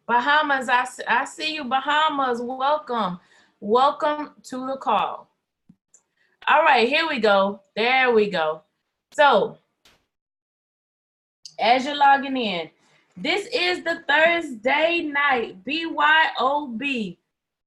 Bahamas, I see you, Bahamas. Welcome. Welcome to the call. All right, here we go. There we go. So, as you're logging in, this is the Thursday night BYOB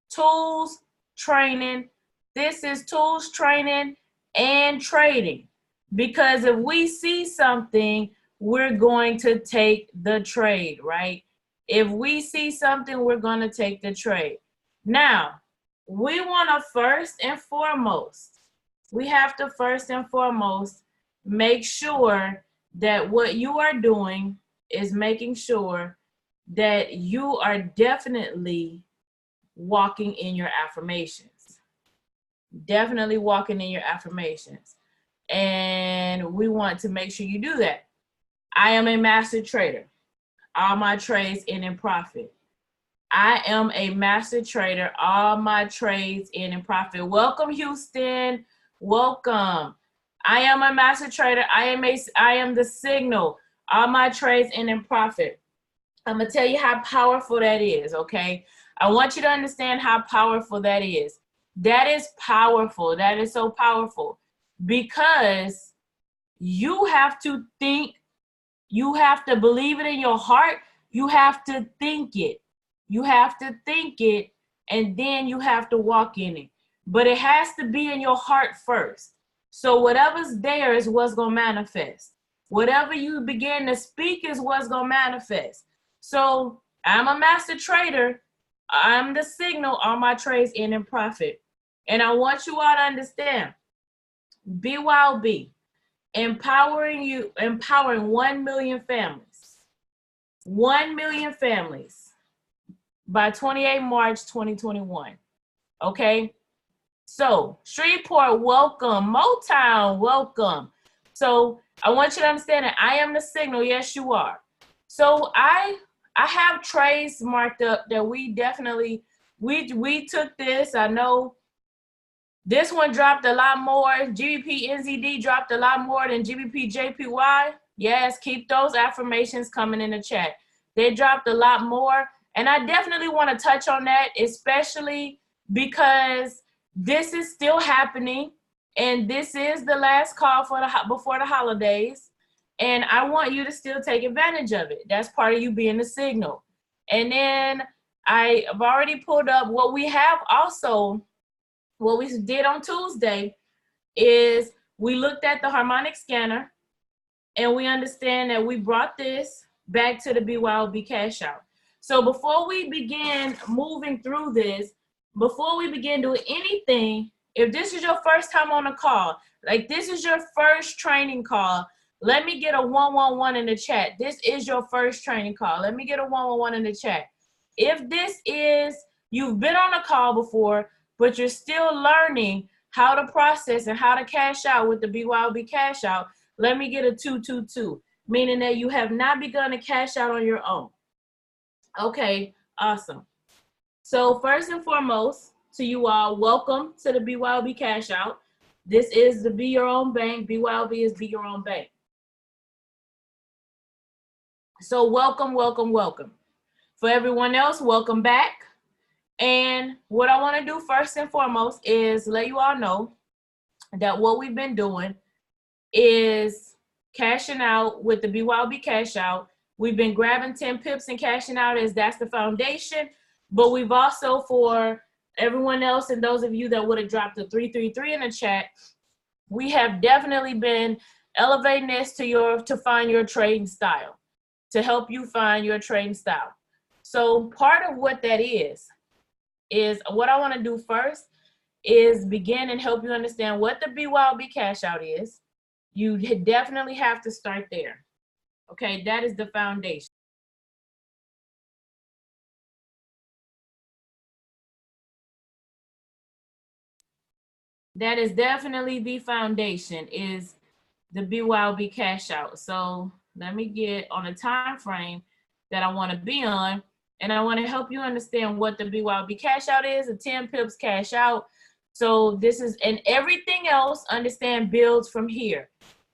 tools training. This is tools training and trading. Because if we see something, we're going to take the trade, right? If we see something, we're going to take the trade. Now, we want to first and foremost, we have to first and foremost make sure that what you are doing is making sure that you are definitely walking in your affirmations. Definitely walking in your affirmations. And we want to make sure you do that. I am a master trader. All my trades end in profit. I am a master trader. All my trades end in profit. Welcome, Houston. Welcome. I am a master trader. I am the signal. All my trades end in profit. I'm going to tell you how powerful that is, okay? I want you to understand how powerful that is. That is powerful. That is so powerful because you have to think, you have to believe it in your heart, you have to think it. You have to think it, and then you have to walk in it. But it has to be in your heart first. So whatever's there is what's going to manifest. Whatever you begin to speak is what's going to manifest. So I'm a master trader. I'm the signal. All my trades end in profit. And I want you all to understand, BYOB, empowering 1 million families. 1 million families by 28 March 2021. Okay? So, Shreveport, welcome. Motown, welcome. So, I want you to understand that I am the signal. Yes, you are. So, I have trades marked up that we definitely, we took this. I know this one dropped a lot more. GBP NZD dropped a lot more than GBP JPY. Yes, keep those affirmations coming in the chat. They dropped a lot more. And I definitely want to touch on that, especially because this is still happening. And this is the last call for before the holidays. And I want you to still take advantage of it. That's part of you being the signal. And then I've already pulled up what we have also. What we did on Tuesday is we looked at the harmonic scanner and we understand that we brought this back to the BYOB cash out. So before we begin moving through this, before we begin doing anything, if this is your first time on a call, like this is your first training call, let me get a 111 in the chat. This is your first training call. Let me get a 111 in the chat. If this is, you've been on a call before, but you're still learning how to process and how to cash out with the BYOB cash out, let me get a 222, meaning that you have not begun to cash out on your own. Okay, awesome. So first and foremost, to you all, welcome to the BYOB cash out. This is the Be Your Own Bank. BYOB is Be Your Own Bank. So welcome, welcome, welcome. For everyone else, welcome back. And what I want to do first and foremost is let you all know that what we've been doing is cashing out with the BYOB cash out. We've been grabbing 10 pips and cashing out as that's the foundation. But we've also, for everyone else and those of you that would have dropped the 333 in the chat, we have definitely been elevating this to find your trading style, to help you find your trading style. So part of what that is what I want to do first is begin and help you understand what the BYOB cash out is. You definitely have to start there. Okay, that is the foundation. That is definitely the foundation, is the BYOB cash out. So let me get on a time frame that I want to be on. And I want to help you understand what the BYOB cash out is, a 10 pips cash out. So this is, and everything else, understand, builds from here.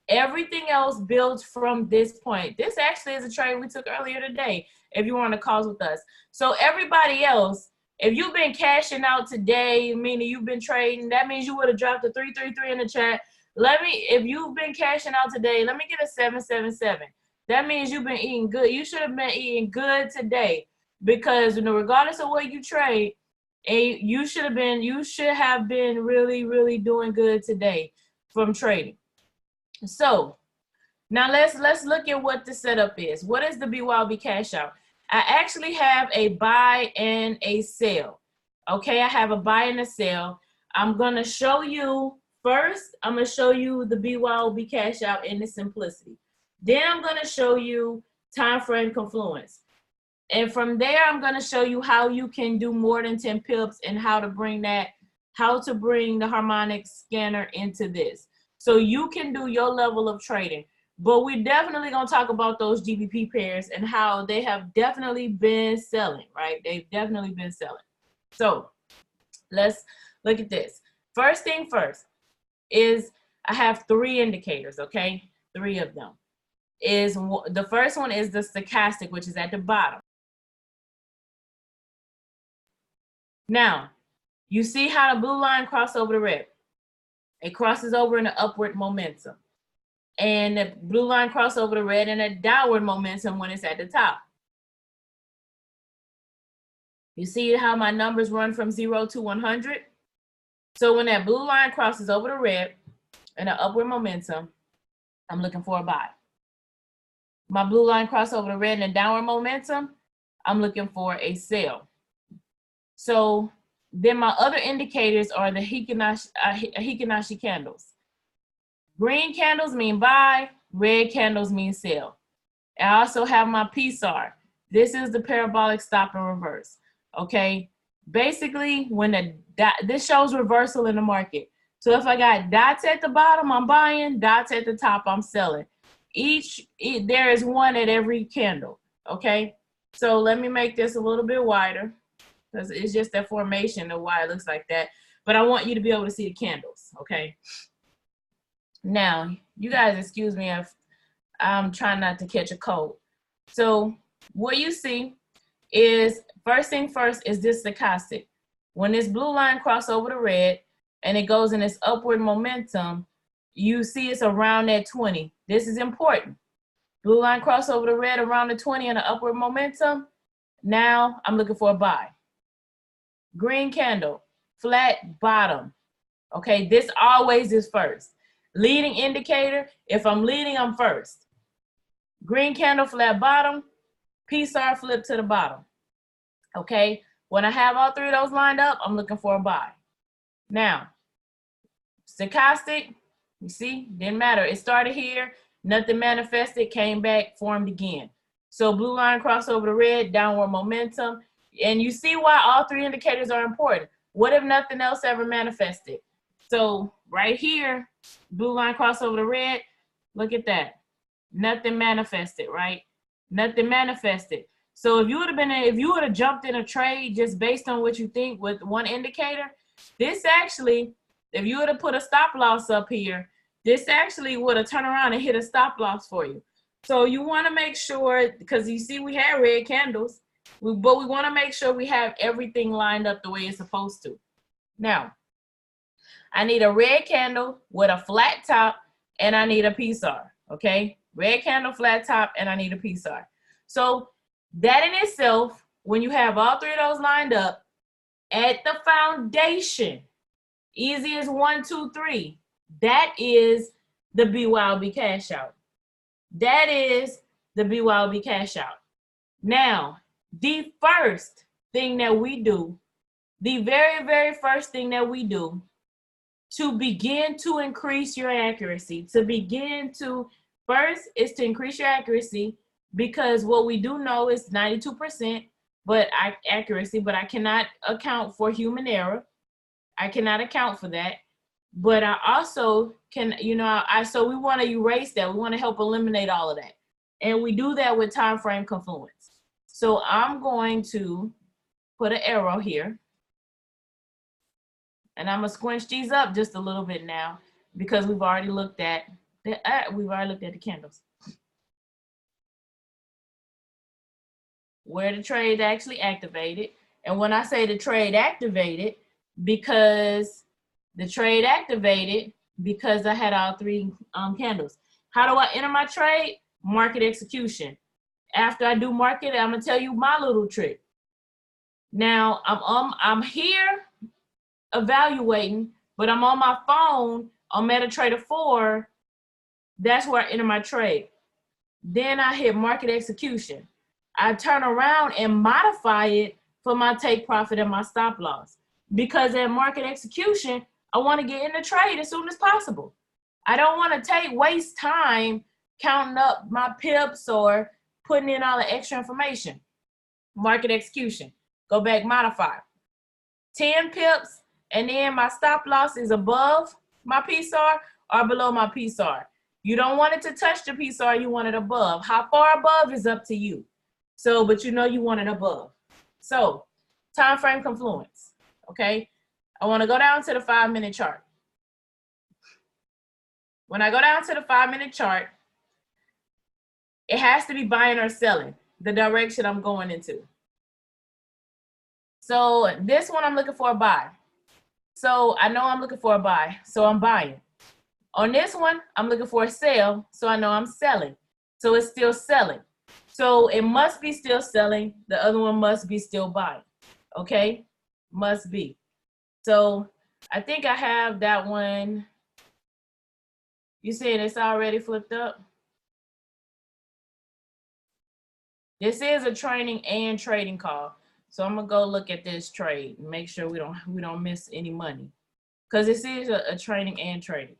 Everything else builds from this point. This actually is a trade we took earlier today. if you want to calls with us. So everybody else, if you've been cashing out today, meaning you've been trading, that means you would have dropped a 333 in the chat. If you've been cashing out today, let me get a 777. That means you've been eating good. You should have been eating good today, because regardless of what you trade, you should have been really, really doing good today from trading. So now let's look at what the setup is. What is the BYOB cash out? I actually have a buy and a sell. Okay, I have a buy and a sell. I'm gonna show you first. I'm gonna show you the BYOB cash out in its simplicity. Then I'm gonna show you time frame confluence. And from there, I'm gonna show you how you can do more than 10 pips and how to bring the harmonic scanner into this. So you can do your level of trading. But we're definitely going to talk about those GBP pairs and how they have definitely been selling, right? They've definitely been selling. So let's look at this. First thing first is I have 3 indicators, okay? 3 of them. The first one is the stochastic, which is at the bottom. Now, you see how the blue line crosses over the red. It crosses over in an upward momentum. And the blue line crosses over the red in a downward momentum when it's at the top. You see how my numbers run from 0 to 100? So when that blue line crosses over the red in an upward momentum, I'm looking for a buy. My blue line crosses over the red in a downward momentum, I'm looking for a sell. So then my other indicators are the Hikinashi candles. Green candles mean buy, red candles mean sell. I also have my PSAR. This is the parabolic stop and reverse. Okay, basically when this shows reversal in the market. So if I got dots at the bottom, I'm buying, dots at the top, I'm selling. There is one at every candle. Okay, so let me make this a little bit wider, because it's just that formation of why it looks like that. But I want you to be able to see the candles. Okay. Now, you guys excuse me if I'm trying not to catch a cold. So what you see is, first thing first is this stochastic. When this blue line crosses over the red and it goes in this upward momentum, you see it's around that 20. This is important. Blue line cross over the red around the 20 and an upward momentum. Now I'm looking for a buy. Green candle, flat bottom. Okay, this always is first. Leading indicator, if I'm leading, I'm first. Green candle, flat bottom, PSAR flip to the bottom. Okay, when I have all 3 of those lined up, I'm looking for a buy. Now, stochastic, you see, didn't matter. It started here, nothing manifested, came back, formed again. So blue line cross over the red, downward momentum. And you see why all 3 indicators are important. What if nothing else ever manifested? So right here, blue line cross over the red, look at that. Nothing manifested, right? Nothing manifested. So if you would have jumped in a trade just based on what you think with one indicator, this actually, if you would have put a stop loss up here, this actually would have turned around and hit a stop loss for you. So you want to make sure, because you see we had red candles, but we want to make sure we have everything lined up the way it's supposed to. Now, I need a red candle with a flat top, and I need a PSAR, okay? Red candle, flat top, and I need a PSAR. So that in itself, when you have all 3 of those lined up, at the foundation, easy as 1, 2, 3, that is the BYOB cash out. That is the BYOB cash out. Now, the first thing that we do, the very, very first thing that we do to begin to increase your accuracy, first is to increase your accuracy, because what we do know is 92% accuracy, but I cannot account for human error. I cannot account for that. But I also can, so we want to erase that. We want to help eliminate all of that. And we do that with time frame confluence. So I'm going to put an arrow here. And I'm going to squinch these up just a little bit now, because we've already looked at the, candles. where the trade actually activated. And when I say the trade activated, because the trade activated because I had all three candles. How do I enter my trade? Market execution. After I do market, I'm gonna tell you my little trick. Now I'm here evaluating, but I'm on my phone on MetaTrader 4. That's where I enter my trade. Then I hit market execution. I turn around and modify it for my take profit and my stop loss. Because at market execution, I want to get in the trade as soon as possible. I don't want to waste time counting up my pips or putting in all the extra information. Market execution, go back, modify. 10 pips, and then my stop loss is above my PSAR or below my PSAR. You don't want it to touch the PSAR, you want it above. How far above is up to you. So, but you know you want it above. So, time frame confluence, okay? I want to go down to the 5-minute chart. When I go down to the 5-minute chart, it has to be buying or selling, the direction I'm going into. So this one I'm looking for a buy. So I know I'm looking for a buy, so I'm buying. On this one, I'm looking for a sell, so I know I'm selling. So it's still selling. So it must be still selling. The other one must be still buying. Okay? Must be. So I think I have that one. You saying it's already flipped up? This is a training and trading call. So I'm gonna go look at this trade and make sure we don't miss any money. Because this is a training and trading.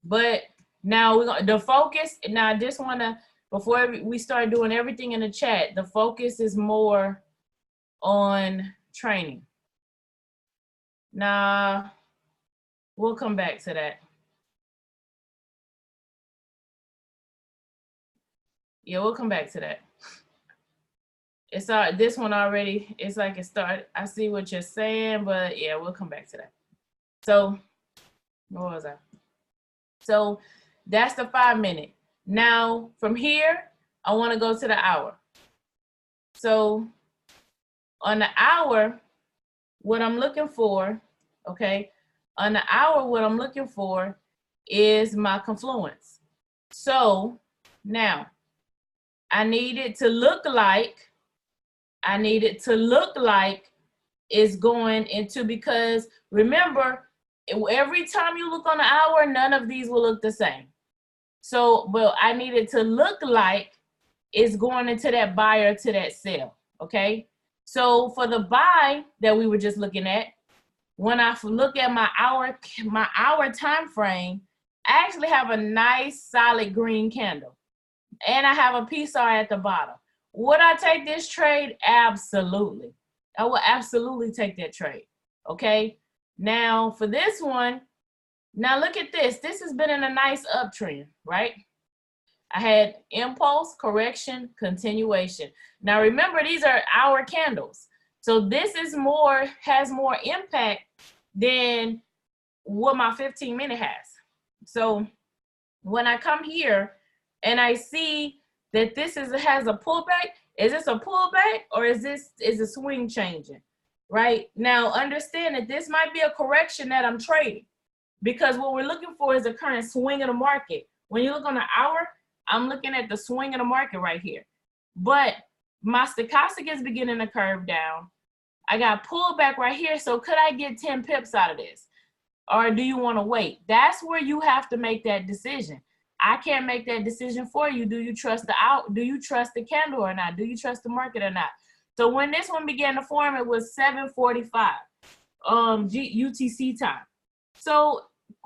But now we're gonna the focus. Now I just wanna, before we start doing everything in the chat, the focus is more on training. Now we'll come back to that. Yeah, we'll come back to that. It's this one already. It's like it started. I see what you're saying, but yeah, we'll come back to that. So where was I? So that's the 5-minute. Now from here, I want to go to the hour. So on the hour, what I'm looking for, okay, on the hour, what I'm looking for is my confluence. So now I need it to look like, it's going into, because remember, every time you look on the hour, none of these will look the same. So, but I need it to look like it's going into that buy or to that sell, okay? So for the buy that we were just looking at, when I look at my hour time frame, I actually have a nice solid green candle. And I have a PSAR at the bottom. Would I take this trade? Absolutely. I will absolutely take that trade, okay? Now for this one, now look at this. This has been in a nice uptrend, right? I had impulse, correction, continuation. Now remember, these are hour candles. So this is has more impact than what my 15-minute has. So when I come here and I see that this has a pullback, is this a pullback or is a swing changing? Right? Now understand that this might be a correction that I'm trading, because what we're looking for is the current swing of the market. When you look on the hour, I'm looking at the swing of the market right here. But my stochastic is beginning to curve down. I got pullback right here. So could I get 10 pips out of this? Or do you want to wait? That's where you have to make that decision. I can't make that decision for you. Do you trust do you trust the candle or not? Do you trust the market or not? So when this one began to form, it was 7:45 UTC time. So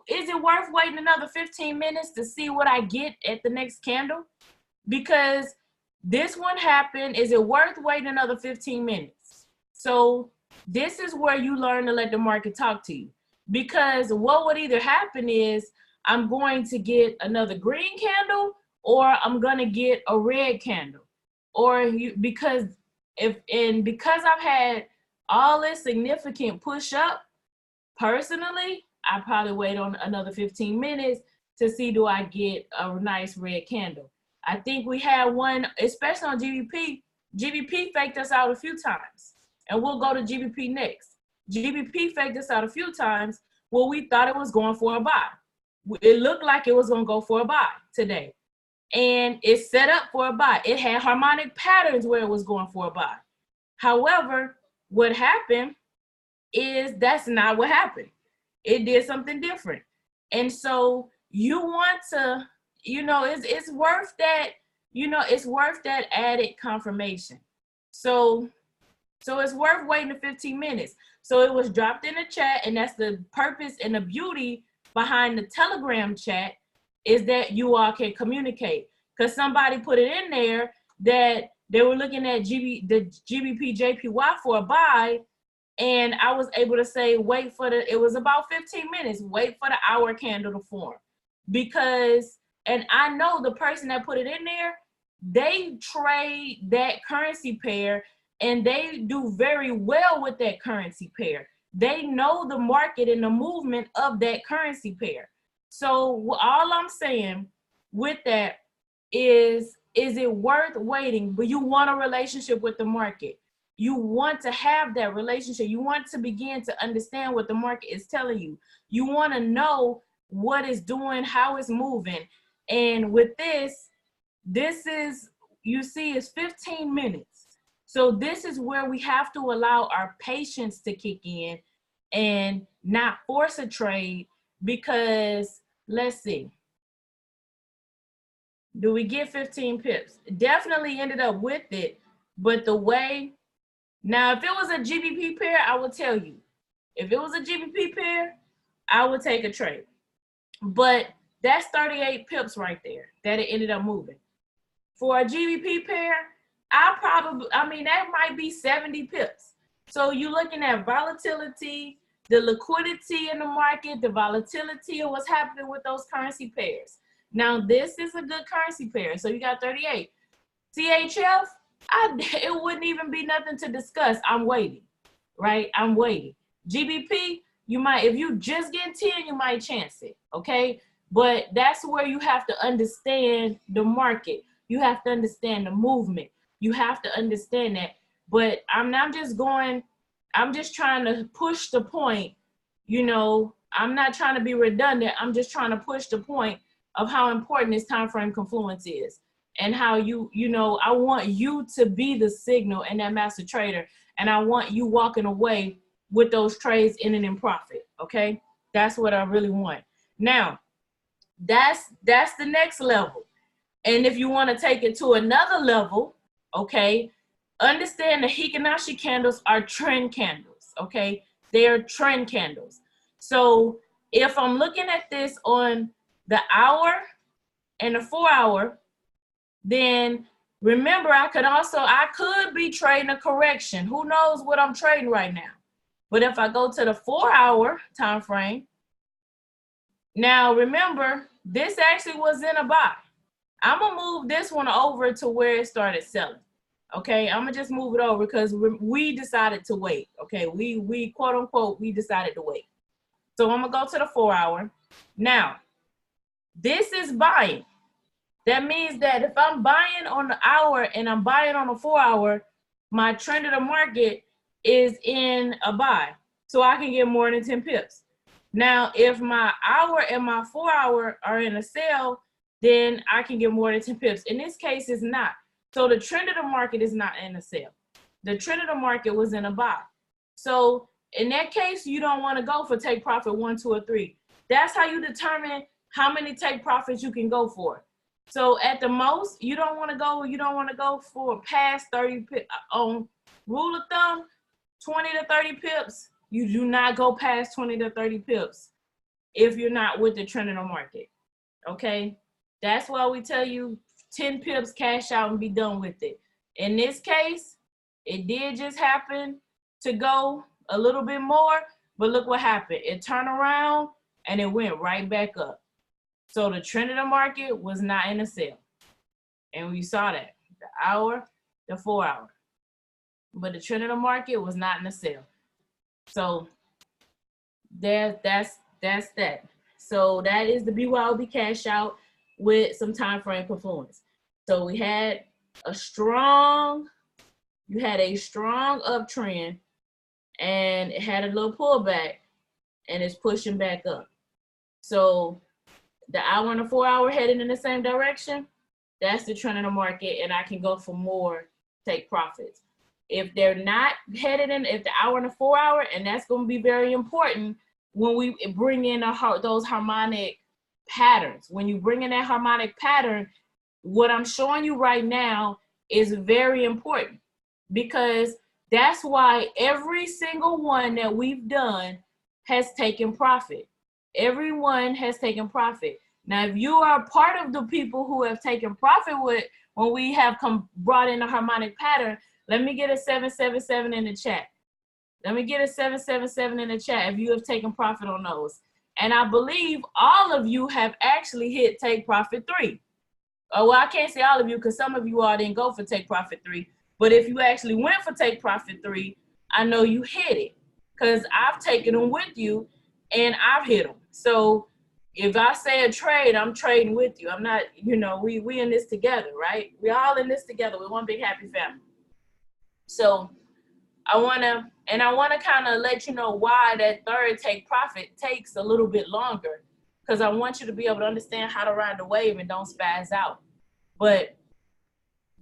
is it worth waiting another 15 minutes to see what I get at the next candle? Because this one happened. Is it worth waiting another 15 minutes? So this is where you learn to let the market talk to you. Because what would either happen is I'm going to get another green candle, or I'm going to get a red candle. Or because I've had all this significant push up, personally, I probably wait on another 15 minutes to see, do I get a nice red candle. I think we had one, especially on GBP, GBP faked us out a few times, and we'll go to GBP next. GBP faked us out a few times where we thought it was going for a buy. It looked like it was going to go for a buy today, and it set up for a buy. It had harmonic patterns where it was going for a buy. However, what happened is that's not what happened. It did something different. And so you want to, it's worth that, it's worth that added confirmation. So it's worth waiting the 15 minutes. So it was dropped in the chat, and that's the purpose and the beauty behind the Telegram chat, is that you all can communicate. Because somebody put it in there that they were looking at the GBP JPY for a buy, and I was able to say, it was about 15 minutes, wait for the hour candle to form. Because, and I know the person that put it in there, they trade that currency pair, and they do very well with that currency pair. They know the market and the movement of that currency pair. So all I'm saying with that is it worth waiting? But you want a relationship with the market. You want to have that relationship. You want to begin to understand what the market is telling you. You want to know what it's doing, how it's moving. And with this is, you see, it's 15 minutes. So this is where we have to allow our patience to kick in and not force a trade, because let's see. Do we get 15 pips? Definitely ended up with it, but the way, now if it was a GBP pair, I will tell you. If it was a GBP pair, I would take a trade. But that's 38 pips right there that it ended up moving. For a GBP pair, that might be 70 pips. So you're looking at volatility, the liquidity in the market, the volatility of what's happening with those currency pairs. Now, this is a good currency pair. So you got 38. CHF, it wouldn't even be nothing to discuss. I'm waiting, right? I'm waiting. GBP, you might, if you just get 10, you might chance it, okay? But that's where you have to understand the market. You have to understand the movement. You have to understand that. But I'm just trying to push the point, I'm not trying to be redundant. I'm just trying to push the point of how important this time frame confluence is, and how I want you to be the signal and that master trader, and I want you walking away with those trades in profit, okay? That's what I really want. Now, that's the next level. And if you want to take it to another level, okay, understand the Hikinashi candles are trend candles, okay? They are trend candles. So if I'm looking at this on the hour and the 4 hour, then remember I could be trading a correction. Who knows what I'm trading right now? But if I go to the 4 hour time frame, now remember, this actually was in a buy. I'm gonna move this one over to where it started selling. Okay, I'm gonna just move it over because we decided to wait. Okay, we quote unquote, we decided to wait. So I'm gonna go to the 4 hour. Now, this is buying. That means that if I'm buying on the hour and I'm buying on the 4 hour, my trend of the market is in a buy. So I can get more than 10 pips. Now, if my hour and my 4 hour are in a sell, then I can get more than 10 pips. In this case, it's not. So the trend of the market is not in a sell. The trend of the market was in a buy. So in that case, you don't want to go for take profit 1, 2, or 3. That's how you determine how many take profits you can go for. So at the most, you don't want to go for past 30 pips. On rule of thumb, 20 to 30 pips. You do not go past 20 to 30 pips if you're not with the trend of the market. Okay? That's why we tell you 10 pips, cash out, and be done with it. In this case, it did just happen to go a little bit more, but look what happened. It turned around and it went right back up. So the trend of the market was not in a sale. And we saw that, the hour, the 4 hour. But the trend of the market was not in a sale. So that's that. So that is the BYOB cash out with some time frame confluence. So we had a strong you had a strong uptrend and it had a little pullback and it's pushing back up. So the hour and the 4 hour heading in the same direction, that's the trend in the market, and I can go for more take profits. If they're not headed in, if the hour and the 4 hour, and that's going to be very important when we bring in those harmonic patterns. When you bring in that harmonic pattern, what I'm showing you right now is very important, because that's why every single one that we've done has taken profit. Everyone has taken profit. Now, if you are part of the people who have taken profit with when we have brought in a harmonic pattern, let me get a 777 in the chat. Let me get a 777 in the chat if you have taken profit on those. And I believe all of you have actually hit take profit 3. Oh, well, I can't say all of you because some of you all didn't go for take profit 3. But if you actually went for take profit 3, I know you hit it, because I've taken them with you and I've hit them. So if I say a trade, I'm trading with you. I'm not, you know, we in this together, right? We all in this together. We're one big happy family. So I want to kind of let you know why that third take profit takes a little bit longer, because I want you to be able to understand how to ride the wave and don't spaz out. But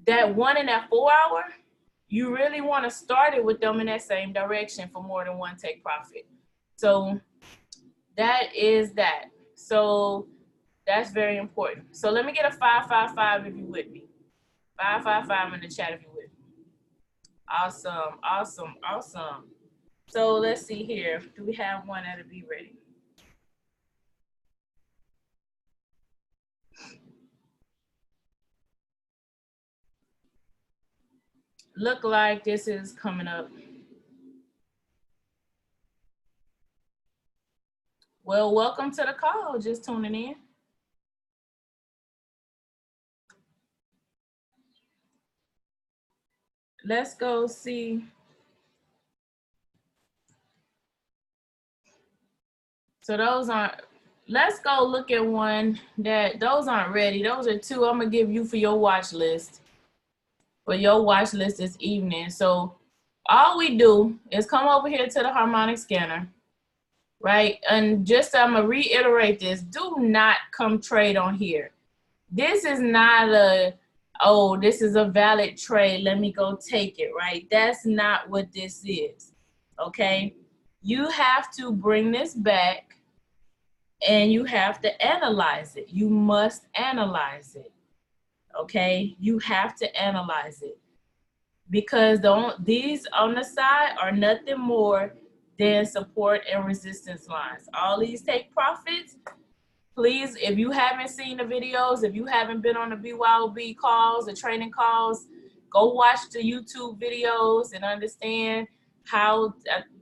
that 1 and that 4 hour, you really want to start it with them in that same direction for more than one take profit. So that is that. So that's very important. So let me get a 555 if you're with me. 555 in the chat if you're with me. Awesome, awesome, awesome. So let's see here. Do we have one that'll be ready? Look like this is coming up. Well, welcome to the call. Just tuning in. Let's go see. So those aren't, let's go look at one that, those aren't ready. Those are 2 I'm gonna give you for your watch list. For your watch list this evening. So all we do is come over here to the harmonic scanner, right? And just, I'm gonna reiterate this, do not come trade on here. This is not a, oh, this is a valid trade, let me go take it, right? That's not what this is, okay? You have to bring this back and you have to analyze it. You must analyze it, okay? You have to analyze it, because these on the side are nothing more than support and resistance lines. All these take profits, please, if you haven't seen the videos, if you haven't been on the BYOB calls, the training calls, go watch the YouTube videos and understand how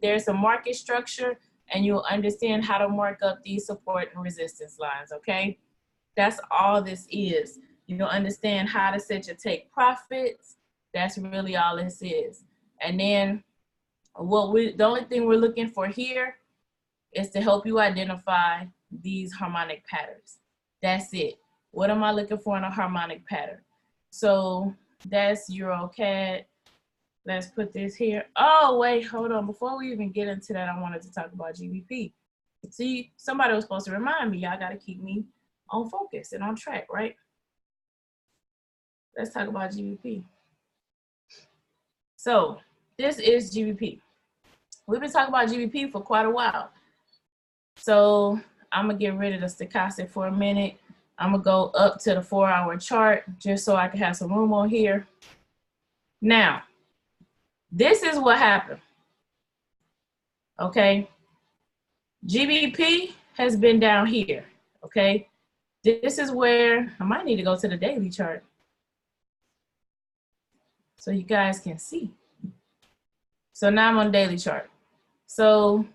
there's a market structure, and you'll understand how to mark up these support and resistance lines, okay? That's all this is. You'll understand how to set your take profits. That's really all this is. And then the only thing we're looking for here is to help you identify these harmonic patterns. That's it. What am I looking for in a harmonic pattern? So that's EuroCAD. Let's put this here. Oh, wait, hold on. Before we even get into that, I wanted to talk about GBP. See, somebody was supposed to remind me, y'all got to keep me on focus and on track, right? Let's talk about GBP. So this is GBP. We've been talking about GBP for quite a while. So I'm gonna get rid of the stochastic for a minute. I'm gonna go up to the 4 hour chart just so I can have some room on here. Now, this is what happened, okay? GBP has been down here, okay? This is where, I might need to go to the daily chart so you guys can see. So now I'm on daily chart. So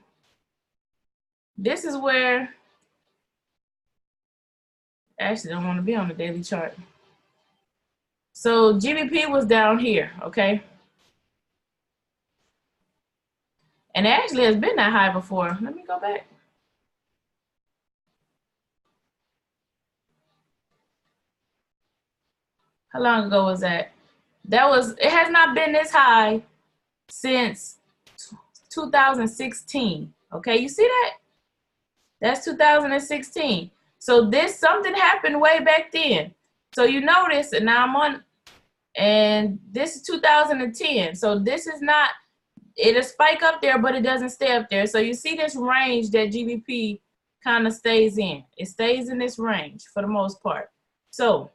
this is where, actually I don't want to be on the daily chart. So GBP was down here, okay? And it actually has been that high before. Let me go back. How long ago was that? it has not been this high since 2016. Okay, you see that? That's 2016. So something happened way back then. So you notice, and now I'm on, and this is 2010. So this is not, it'll spike up there, but it doesn't stay up there. So you see this range that GBP kind of stays in. It stays in this range for the most part. So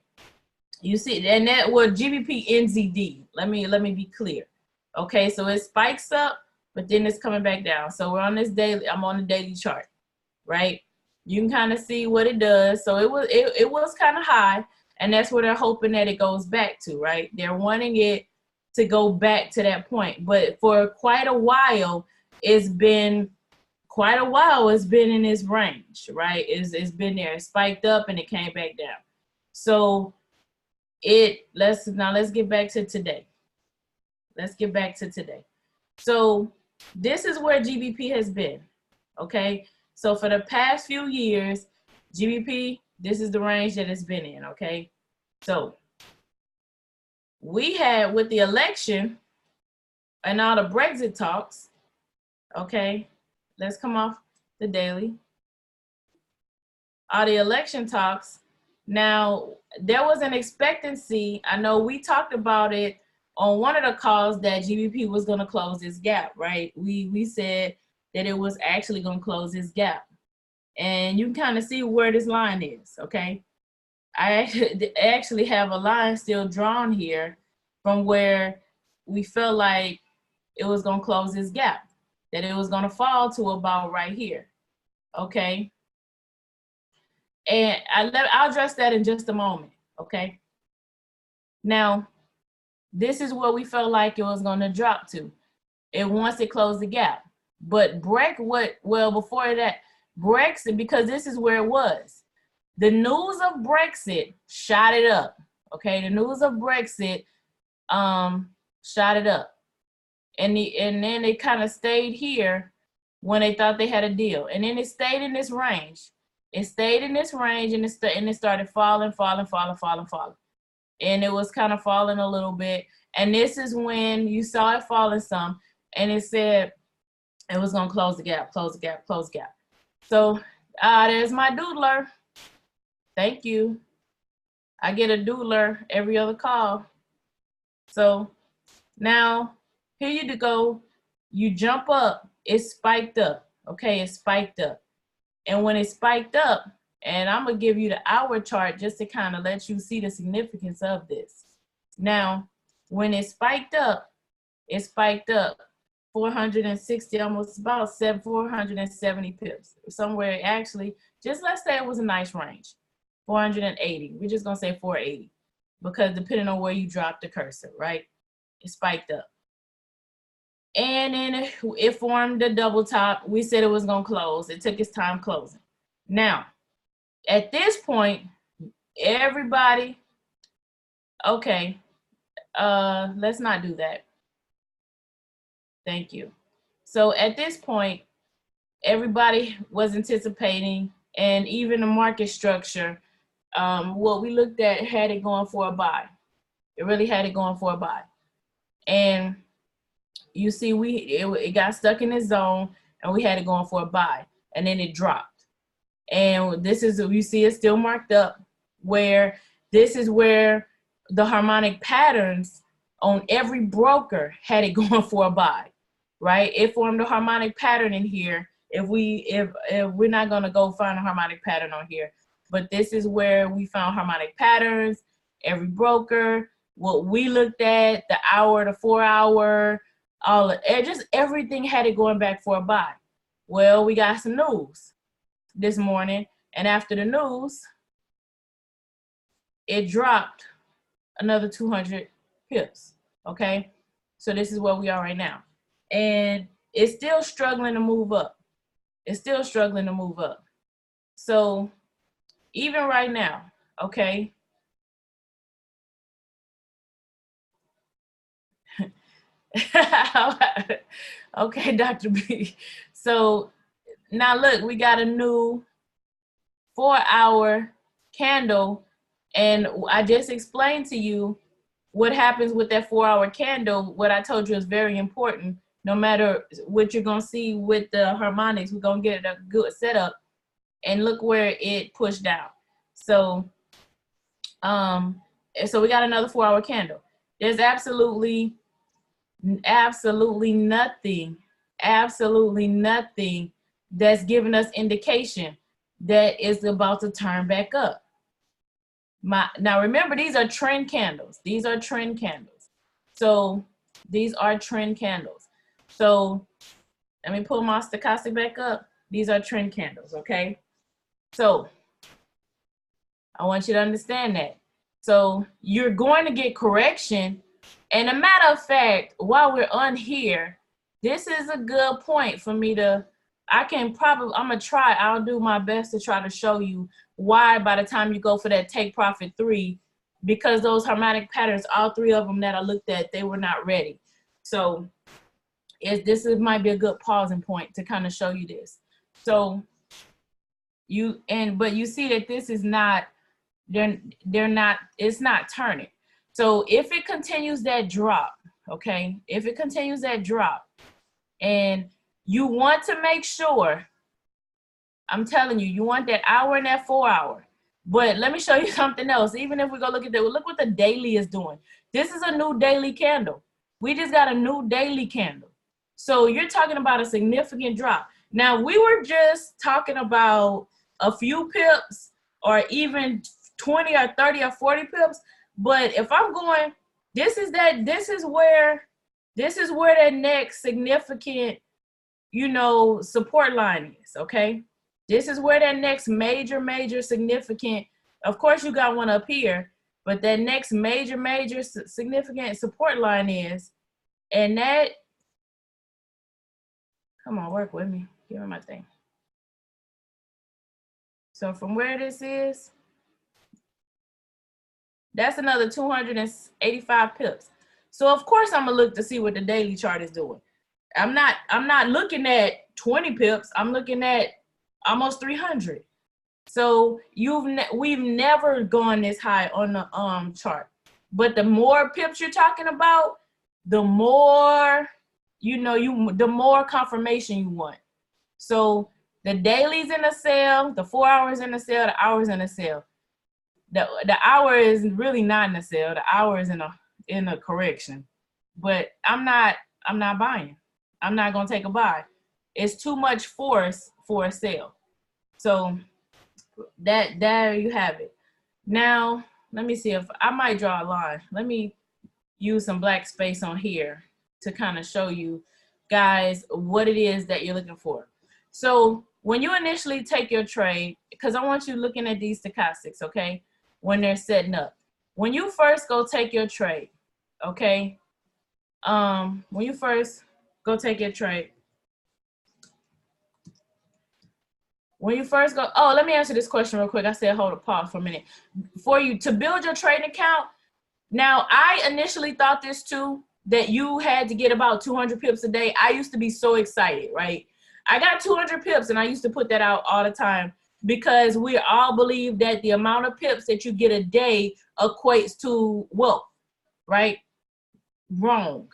you see, and that was GBP NZD. Let me be clear. Okay, so it spikes up, but then it's coming back down. So we're on this daily, I'm on the daily chart, right? You can kind of see what it does. So it was kind of high, and that's where they're hoping that it goes back to, right? They're wanting it to go back to that point. But for quite a while, it's been in this range, right? It's been there. It spiked up and it came back down. So let's get back to today. Let's get back to today. So this is where GBP has been, okay? So for the past few years, GBP, this is the range that it's been in, okay? So we had, with the election and all the Brexit talks, okay? Let's come off the daily. All the election talks. Now, there was an expectancy. I know we talked about it on one of the calls that GBP was going to close this gap, right? We said that it was actually going to close this gap. And you can kind of see where this line is, okay? I actually have a line still drawn here from where we felt like it was going to close this gap, that it was going to fall to about right here, okay? And I'll address that in just a moment, okay? Now, this is where we felt like it was going to drop to. And once it closed the gap. But before that, Brexit, because this is where it was. The news of Brexit shot it up, okay? The news of Brexit shot it up. And then it kind of stayed here when they thought they had a deal. And then it stayed in this range. It stayed in this range, and it started falling. And it was kind of falling a little bit. And this is when you saw it falling some, and it said it was gonna close the gap. So there's my doodler. Thank you. I get a doodler every other call. So now here you go. You jump up, it spiked up. Okay, it spiked up. And when it spiked up, and I'm gonna give you the hour chart just to kind of let you see the significance of this. Now, when it spiked up 460, almost about 470 pips. Somewhere actually, just let's say it was a nice range, 480. We're just gonna say 480, because depending on where you drop the cursor, right? It spiked up. And then it formed a double top. We said it was gonna close. It took its time closing. Now, at this point, everybody, okay, let's not do that. Thank you. So at this point, everybody was anticipating, and even the market structure, what we looked at had it going for a buy. It really had it going for a buy. And you see, it got stuck in this zone, and we had it going for a buy, and then it dropped. And this is, you see it's still marked up, where this is where the harmonic patterns on every broker had it going for a buy, right? It formed a harmonic pattern in here. If we're not gonna go find a harmonic pattern on here, but this is where we found harmonic patterns, every broker, what we looked at, the hour, the 4 hour, just everything had it going back for a buy. Well, we got some news this morning, and after the news, it dropped another 200 pips, okay? So this is where we are right now. And it's still struggling to move up. It's still struggling to move up. So even right now, okay? Okay, Dr. B. So now look, we got a new 4 hour candle, and I just explained to you what happens with that 4-hour candle, what I told you is very important. No matter what you're going to see with the harmonics, we're going to get a good setup. And look where it pushed down. So, so we got another 4-hour candle. There's absolutely nothing that's giving us indication that it's about to turn back up. Now remember, these are trend candles. These are trend candles. So these are trend candles. So let me pull my stochastic back up. These are trend candles, okay? So I want you to understand that. So you're going to get correction. And a matter of fact, while we're on here, this is a good point for me to, I'm gonna try, I'll do my best to try to show you why by the time you go for that take profit 3, because those harmonic patterns, all 3 of them that I looked at, they were not ready. So might be a good pausing point to kind of show you this. So but you see that this is not, it's not turning. So if it continues that drop, okay, if it continues that drop, and you want to make sure, I'm telling you, you want that hour and that 4-hour. But let me show you something else. Even if we go look at that, look what the daily is doing. This is a new daily candle. We just got a new daily candle. So you're talking about a significant drop. Now, we were just talking about a few pips or even 20 or 30 or 40 pips. But if I'm going, this is where that next significant, support line is, okay? This is where that next major significant, of course you got one up here, but that next major significant support line is, and that, come on, work with me, give me my thing. So from where this is, that's another 285 pips. So of course I'm gonna look to see what the daily chart is doing. I'm not looking at 20 pips. I'm looking at almost 300. So we've never gone this high on the chart. But the more pips you're talking about, the more the more confirmation you want. So the daily's in a sale, the 4 hours in a sale, the hours in a sale. The hour is really not in a sale. The hour is in a correction. But I'm not buying. I'm not gonna take a buy. It's too much force for a sale. So there you have it. Now let me see if I might draw a line. Let me use some black space on here to kind of show you guys what it is that you're looking for. So when you initially take your trade, because I want you looking at these stochastics, okay, when they're setting up. When you first go take your trade, okay, when you first go take your trade, when you first go, oh, let me answer this question real quick. I said hold a pause for a minute. For you to build your trading account, now I initially thought this too, that you had to get about 200 pips a day. I used to be so excited, right? I got 200 pips and I used to put that out all the time because we all believe that the amount of pips that you get a day equates to wealth, right? Wrong.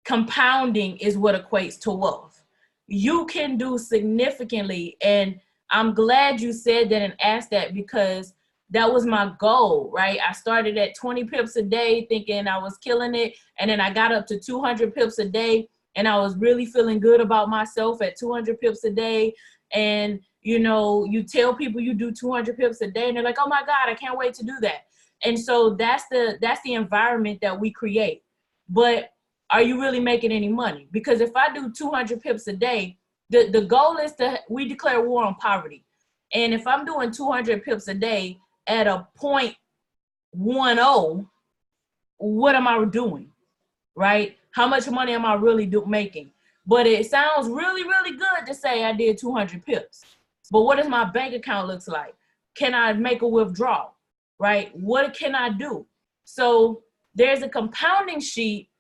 Compounding is what equates to wealth. You can do significantly, and I'm glad you said that and asked that because that was my goal, right? I started at 20 pips a day thinking I was killing it, and then I got up to 200 pips a day, and I was really feeling good about myself at 200 pips a day. And you tell people you do 200 pips a day, and they're like, "Oh my God, I can't wait to do that." And so that's the environment that we create. But are you really making any money? Because if I do 200 pips a day, the goal is we declare war on poverty. And if I'm doing 200 pips a day at a 0.10, what am I doing, right? How much money am I really making? But it sounds really, really good to say I did 200 pips. But what does my bank account looks like? Can I make a withdrawal, right? What can I do? So there's a compounding sheet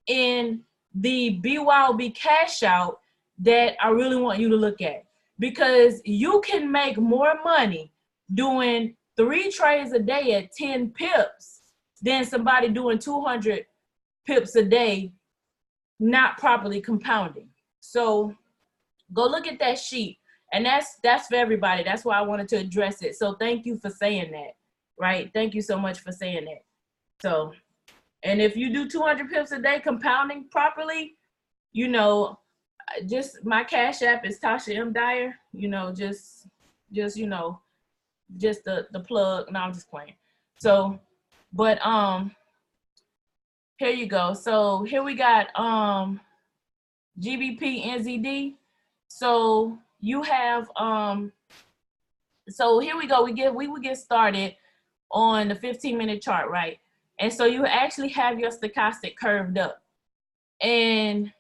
in the BYOB cash out that I really want you to look at, because you can make more money doing 3 trades a day at 10 pips than somebody doing 200 pips a day, not properly compounding. So go look at that sheet. And that's for everybody. That's why I wanted to address it. So thank you for saying that, right? Thank you so much for saying that. So, and if you do 200 pips a day compounding properly, you know, just my Cash App is Tasha M. Dyer, you know, just you know, just the plug. No, I'm just playing. So, but here you go. So here we got GBP NZD. So you have so here we go. We would get started on the 15-minute chart, right? And so you actually have your stochastic curved up. And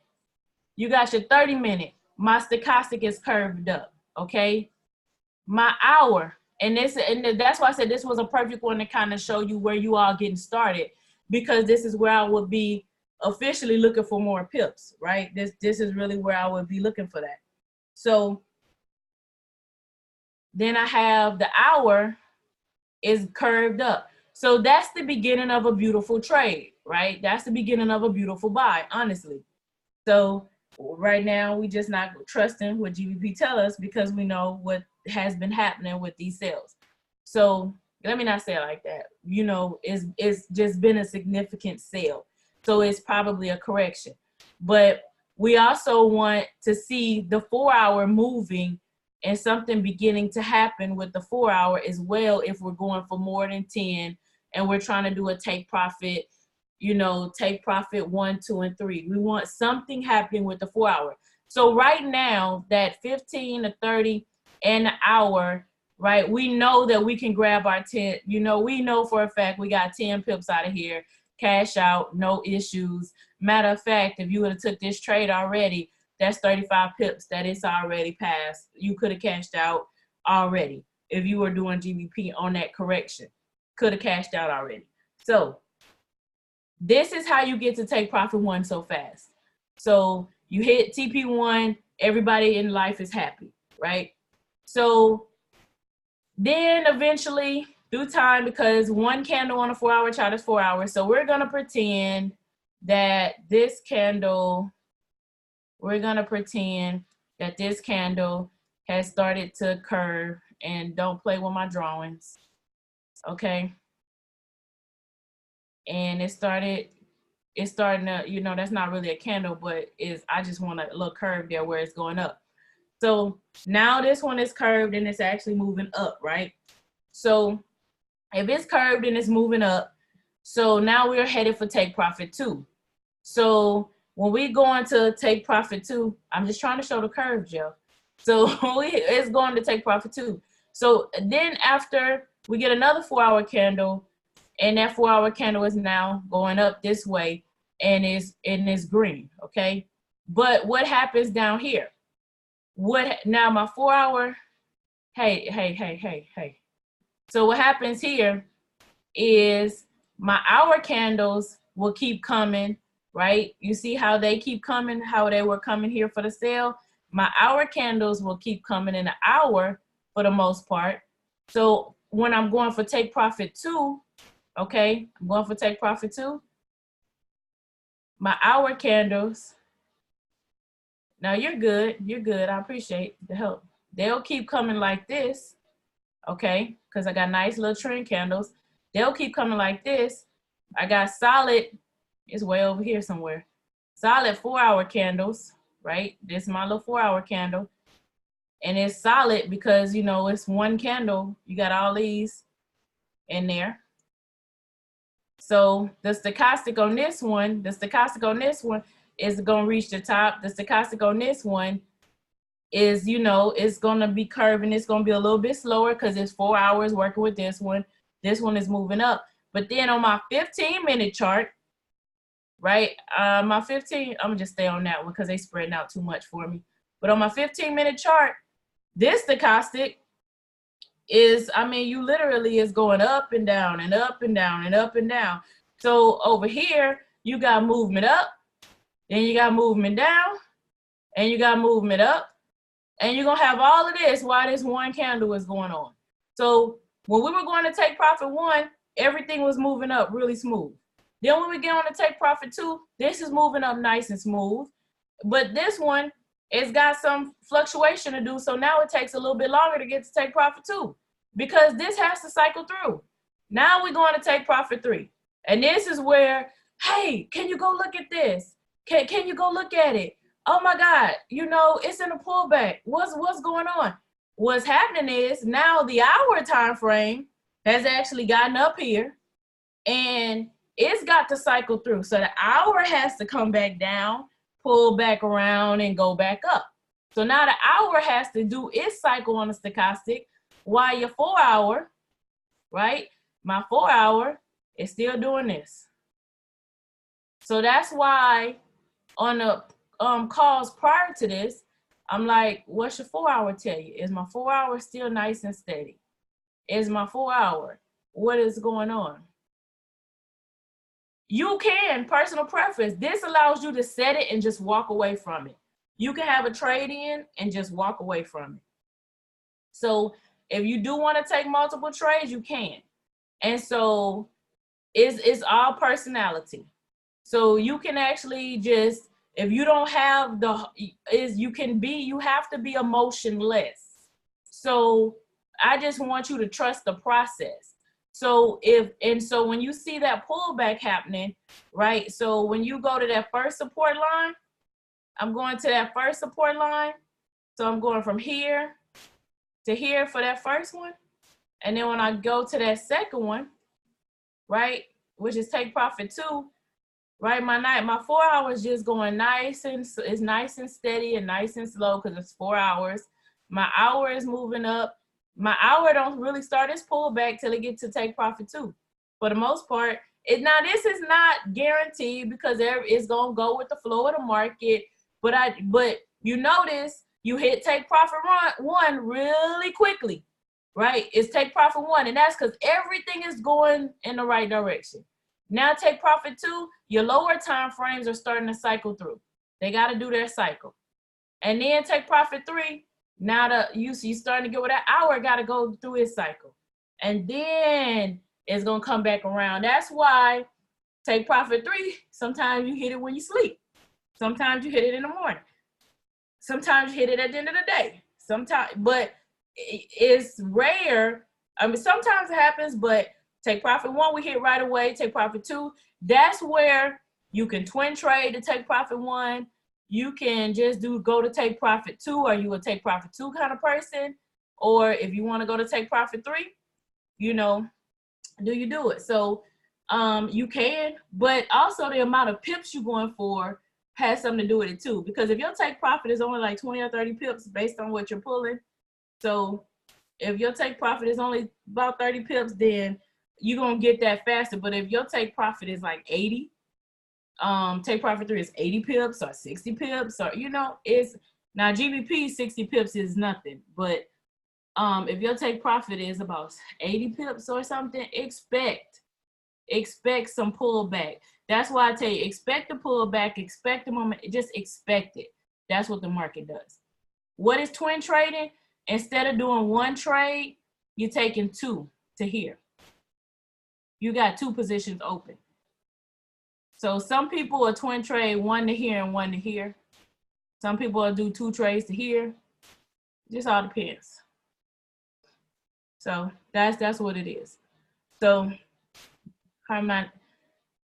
you got your 30-minute. My stochastic is curved up, okay? My hour, and that's why I said this was a perfect one to kind of show you where you are getting started, because this is where I would be officially looking for more pips, right? This is really where I would be looking for that. So then I have the hour is curved up. So that's the beginning of a beautiful trade, right? That's the beginning of a beautiful buy, honestly. So right now we just not trusting what GBP tell us, because we know what has been happening with these sales. So let me not say it like that. You know, it's just been a significant sale. So it's probably a correction. But we also want to see the 4-hour moving and something beginning to happen with the 4-hour as well, if we're going for more than 10 and we're trying to do a take profit, you know, take profit 1, 2, and 3. We want something happening with the 4-hour. So right now, that 15 to 30 and the hour, right, we know that we can grab our 10. You know, we know for a fact we got 10 pips out of here, cash out, no issues. Matter of fact, if you would have took this trade already, that's 35 pips that it's already passed. You could have cashed out already if you were doing GBP on that correction. Could have cashed out already. So this is how you get to take profit 1 so fast. So you hit TP1, everybody in life is happy, right? So then eventually through time, because one candle on a 4-hour chart is 4 hours. So we're going to pretend that this candle, has started to curve, and don't play with my drawings, okay? And it's starting to, you know, that's not really a candle, but I just want a little curve there where it's going up. So now this one is curved and it's actually moving up, right? So if it's curved and it's moving up, so now we're headed for take profit 2. So when we go into take profit 2, I'm just trying to show the curve, Joe. So it's going to take profit 2. So then after we get another 4-hour candle, and that 4-hour candle is now going up this way, and is green, okay? But what happens down here? Now my 4-hour, hey. So what happens here is my hour candles will keep coming, right? You see how they keep coming, how they were coming here for the sale? My hour candles will keep coming in an hour for the most part. So when I'm going for take profit 2, okay, I'm going for take profit 2, my hour candles, now you're good, I appreciate the help. They'll keep coming like this, okay, because I got nice little trend candles. They'll keep coming like this. I got solid, it's way over here somewhere, solid 4-hour candles, right? This is my little 4-hour candle. And it's solid because, you know, it's one candle. You got all these in there. So the stochastic on this one, is going to reach the top. The stochastic on this one is, you know, it's going to be curving. It's going to be a little bit slower because it's 4 hours working with this one. This one is moving up. But then on my 15-minute chart, right, I'm going to just stay on that one because they spreading out too much for me. But on my 15-minute chart, this stochastic is, I mean, you literally is going up and down and up and down and up and down. So over here, you got movement up, then you got movement down, and you got movement up, and you're going to have all of this while this one candle is going on. So when we were going to take profit 1, everything was moving up really smooth. Then when we get on the take profit 2, this is moving up nice and smooth. But this one, it's got some fluctuation to do. So now it takes a little bit longer to get to take profit 2 because this has to cycle through. Now we're going to take profit 3. And this is where, hey, can you go look at this? Can you go look at it? Oh my God, you know, it's in a pullback. What's going on? What's happening is now the hour time frame has actually gotten up here and it's got to cycle through. So the hour has to come back down, pull back around and go back up. So now the hour has to do its cycle on the stochastic while your 4 hour, right? My 4 hour is still doing this. So that's why on the calls prior to this, I'm like, what's your 4 hour tell you? Is my 4 hour still nice and steady? Is my 4 hour? What is going on? You can, personal preference. This allows you to set it and just walk away from it. You can have a trade in and just walk away from it. So if you do want to take multiple trades, you can. And so it's all personality. So you can actually just, if you don't have you have to be emotionless. So I just want you to trust the process. So when you see that pullback happening, right? So when you go to that first support line, I'm going to that first support line. So I'm going from here to here for that first one. And then when I go to that second one, right, which is take profit 2, right? My 4 hours just going nice and it's nice and steady and nice and slow because it's 4 hours. My hour is moving up. My hour don't really start its pullback till it gets to take profit 2. For the most part, now this is not guaranteed because it's gonna go with the flow of the market. But you notice you hit take profit 1 really quickly, right? It's take profit 1, and that's because everything is going in the right direction. Now take profit 2, your lower time frames are starting to cycle through. They got to do their cycle. And then take profit 3, now you starting to get where that hour got to go through its cycle. And then it's going to come back around. That's why take profit 3, sometimes you hit it when you sleep. Sometimes you hit it in the morning. Sometimes you hit it at the end of the day. Sometimes, but it's rare. I mean, sometimes it happens, but take profit 1, we hit right away. Take profit 2, that's where you can twin trade to take profit 1. You can just go to take profit 2. Are you a take profit 2 kind of person? Or if you want to go to take profit 3, you know, do it? So you can, but also the amount of pips you're going for has something to do with it too. Because if your take profit is only like 20 or 30 pips based on what you're pulling, so if your take profit is only about 30 pips, then you're going to get that faster. But if your take profit is like 80, take profit 3 is 80 pips or 60 pips, or, you know, now GBP 60 pips is nothing. But if your take profit is about 80 pips or something, expect some pullback. That's why I tell you, expect the pullback, expect the moment, just expect it. That's what the market does. What is twin trading? Instead of doing 1 trade, you're taking 2 to here. You got 2 positions open. So some people will twin trade 1 to here and 1 to here. Some people will do 2 trades to here. Just all depends. So that's what it is. So Harmonic.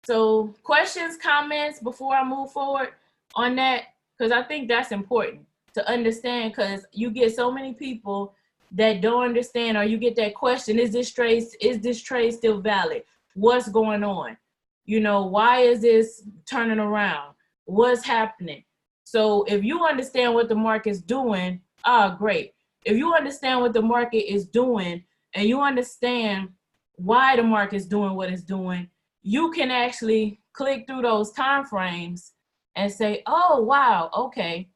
So questions, comments before I move forward on that, because I think that's important to understand, because you get so many people that don't understand, or you get that question, is this trade still valid? What's going on? You know, why is this turning around? What's happening? So if you understand what the market's doing, great. If you understand what the market is doing and you understand why the market's doing what it's doing, you can actually click through those time frames and say, oh, wow, okay,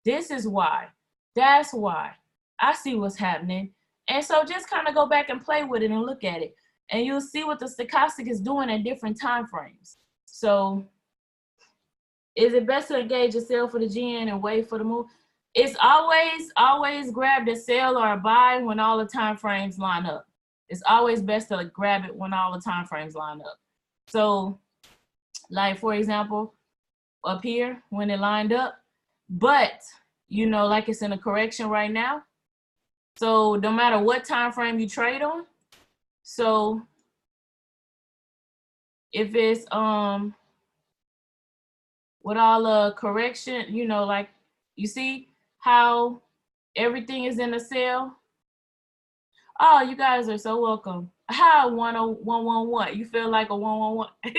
this is why. That's why. I see what's happening. And so just kind of go back and play with it and look at it. And you'll see what the stochastic is doing at different time frames. So is it best to engage a sell for the GN and wait for the move? It's always grab the sell or a buy when all the time frames line up. It's always best to like grab it when all the time frames line up. So like, for example, up here when it lined up, but you know, like it's in a correction right now. So no matter what time frame you trade on, so if it's with all the correction, you know, like you see how everything is in a sale. Oh, you guys are so welcome. How 10111? You feel like a 111?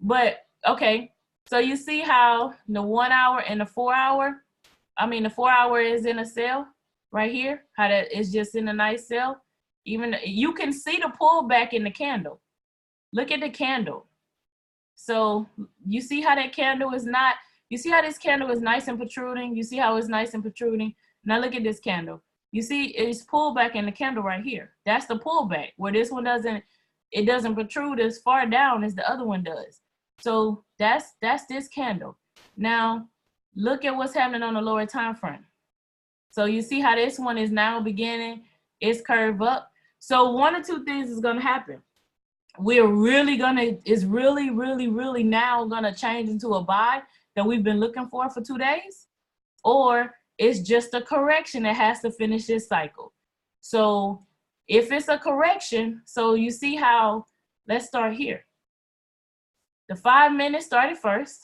But okay, so you see how the 1 hour and the 4 hour, the 4 hour is in a sale right here, how that is just in a nice sale. Even you can see the pullback in the candle. Look at the candle. So you see how that candle is not, you see how this candle is nice and protruding? You see how it's nice and protruding? Now look at this candle. You see it's pullback in the candle right here. That's the pullback, where this one doesn't, it doesn't protrude as far down as the other one does. So that's this candle. Now look at what's happening on the lower time frame. So you see how this one is now beginning its curve up. So one or two things is gonna happen. We're really gonna, it's really now gonna change into a buy that we've been looking for 2 days, or it's just a correction that has to finish this cycle. So if it's a correction, so you see how, let's start here. The 5 minutes started first.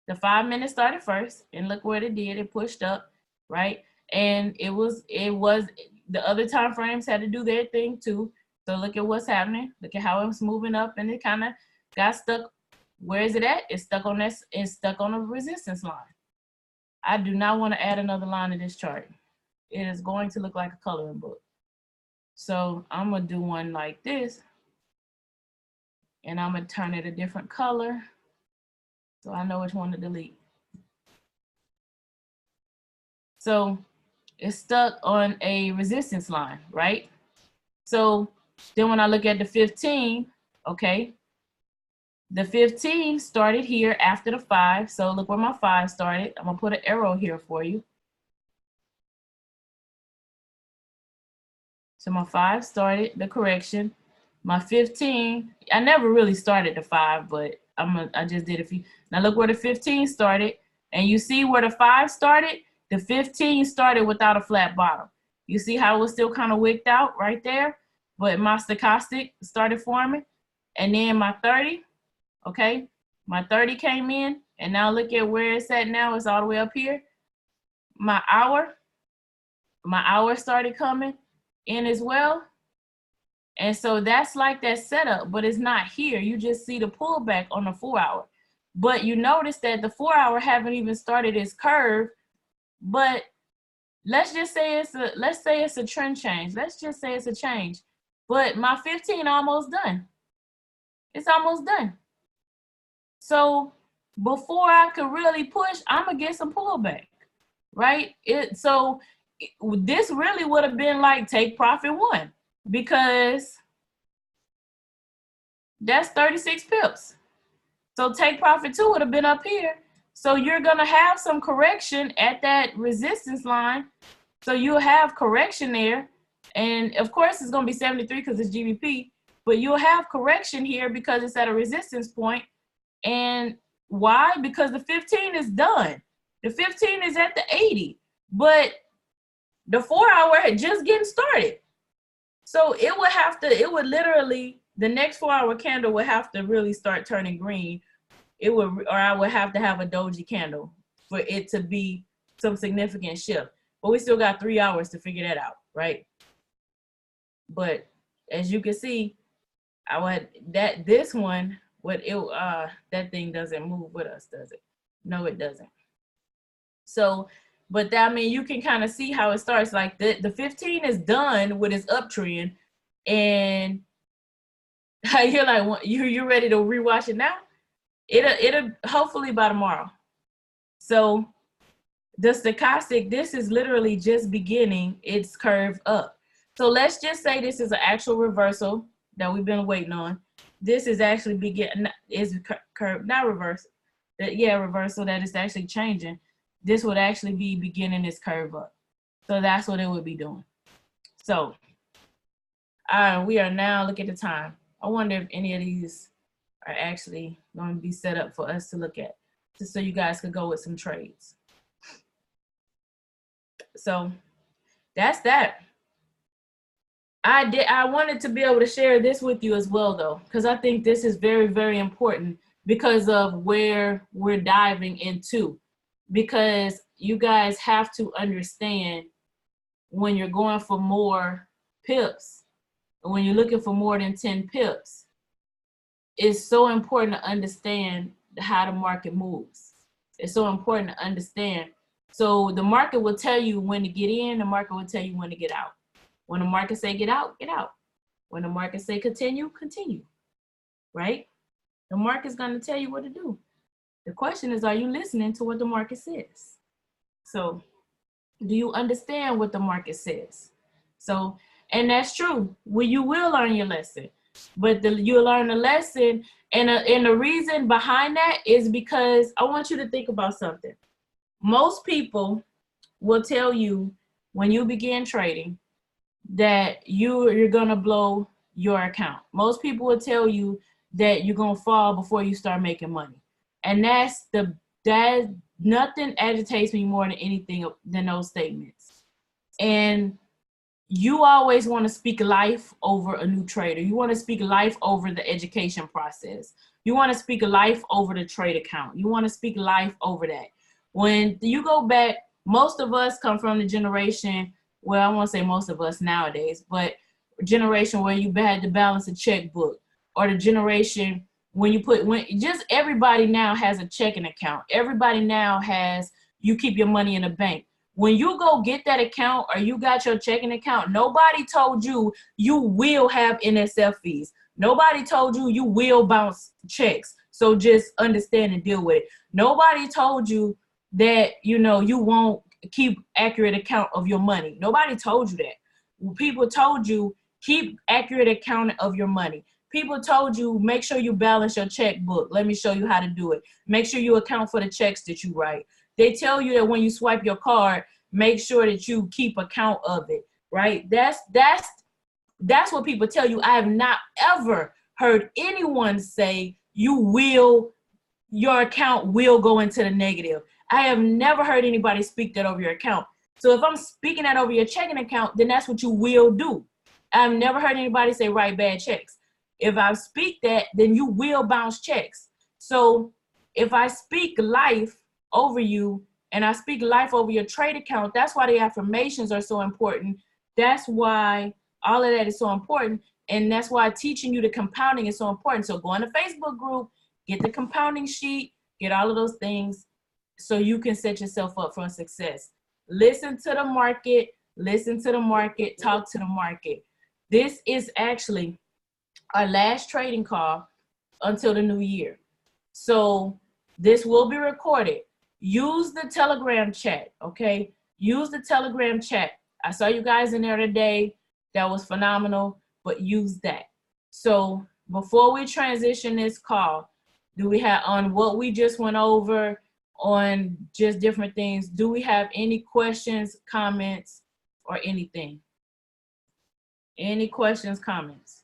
The 5 minutes started first, and look what it did. It pushed up, right? And it was the other time frames had to do their thing too. So look at what's happening. Look at how it's moving up, and it kind of got stuck. Where is it at? It's stuck on this. It's stuck on a resistance line. I do not want to add another line to this chart. It is going to look like a coloring book. So I'm gonna do one like this, and I'm gonna turn it a different color so I know which one to delete. So it's stuck on a resistance line, right? So then when I look at the 15, okay, the 15 started here after the 5. So look where my 5 started. I'm gonna put an arrow here for you. So my 5 started the correction. My 15, I never really started the 5, but I just did a few. Now look where the 15 started, and you see where the 5 started? The 15 started without a flat bottom. You see how it was still kind of wicked out right there, but my stochastic started forming, and then my 30, okay? My 30 came in, and now look at where it's at now. It's all the way up here. My hour started coming in as well. And so that's like that setup, but it's not here. You just see the pullback on the 4 hour. But you notice that the 4 hour haven't even started its curve, but let's just say it's a trend change. Let's just say it's a change. But my 15 almost done. It's almost done. So before I could really push, I'm gonna get some pullback, right? This really would have been like take profit 1, because that's 36 pips. So take profit 2 would have been up here. So you're gonna have some correction at that resistance line. So you'll have correction there. And of course it's gonna be 73 because it's GBP, but you'll have correction here because it's at a resistance point. And why? Because the 15 is done. The 15 is at the 80, but the 4 hour had just getting started. So it would literally, the next 4 hour candle would have to really start turning green. Or I would have to have a doji candle for it to be some significant shift. But we still got 3 hours to figure that out, right? But as you can see, that thing doesn't move with us, does it? No, it doesn't. So, but that, I mean, you can kind of see how it starts. Like the 15 is done with its uptrend, and you're like, you're ready to rewatch it now. It'll hopefully by tomorrow. So the stochastic, this is literally just beginning its curve up. So let's just say this is an actual reversal that we've been waiting on. This is actually curve, not reversal. Reversal that is actually changing. This would actually be beginning its curve up. So that's what it would be doing. So we are now, look at the time. I wonder if any of these are actually going to be set up for us to look at, just so you guys could go with some trades. So that's that. I wanted to be able to share this with you as well, though, because I think this is very, very important because of where we're diving into. Because you guys have to understand, when you're going for more pips, when you're looking for more than 10 pips, it's so important to understand how the market moves. It's so important to understand. So the market will tell you when to get in, the market will tell you when to get out. When the market say get out, get out. When the market say continue, continue, right? The market's gonna tell you what to do. The question is, are you listening to what the market says? So do you understand what the market says? So, and that's true. Well, you will learn your lesson, but you'll learn the lesson. And the reason behind that is because I want you to think about something. Most people will tell you when you begin trading that you're gonna blow your account. Most people will tell you that you're gonna fall before you start making money. And that nothing agitates me more than anything than those statements. And you always want to speak life over a new trader. You want to speak life over the education process. You want to speak life over the trade account. You want to speak life over that. When you go back, most of us come from the generation, well, I won't say most of us nowadays, but generation where you had to balance a checkbook, or the generation when just everybody now has a checking account. Everybody now has, you keep your money in a bank. When you go get that account or you got your checking account, nobody told you you will have NSF fees. Nobody told you you will bounce checks. So just understand and deal with it. Nobody told you that, you won't keep accurate account of your money. Nobody told you that. People told you keep accurate account of your money. People told you make sure you balance your checkbook. Let me show you how to do it. Make sure you account for the checks that you write. They tell you that when you swipe your card, make sure that you keep account of it, right? That's what people tell you. I have not ever heard anyone say your account will go into the negative. I have never heard anybody speak that over your account. So if I'm speaking that over your checking account, then that's what you will do. I've never heard anybody say write bad checks. If I speak that, then you will bounce checks. So if I speak life over you and I speak life over your trade account, that's why the affirmations are so important. That's why all of that is so important. And that's why teaching you the compounding is so important. So go in the Facebook group, get the compounding sheet, get all of those things so you can set yourself up for success. Listen to the market, talk to the market. This is actually our last trading call until the new year. So this will be recorded. Use the Telegram chat, okay? Use the Telegram chat. I saw you guys in there today. That was phenomenal, but use that. So before we transition this call, do we have on what we just went over on just different things? Do we have any questions, comments, or anything? Any questions, comments?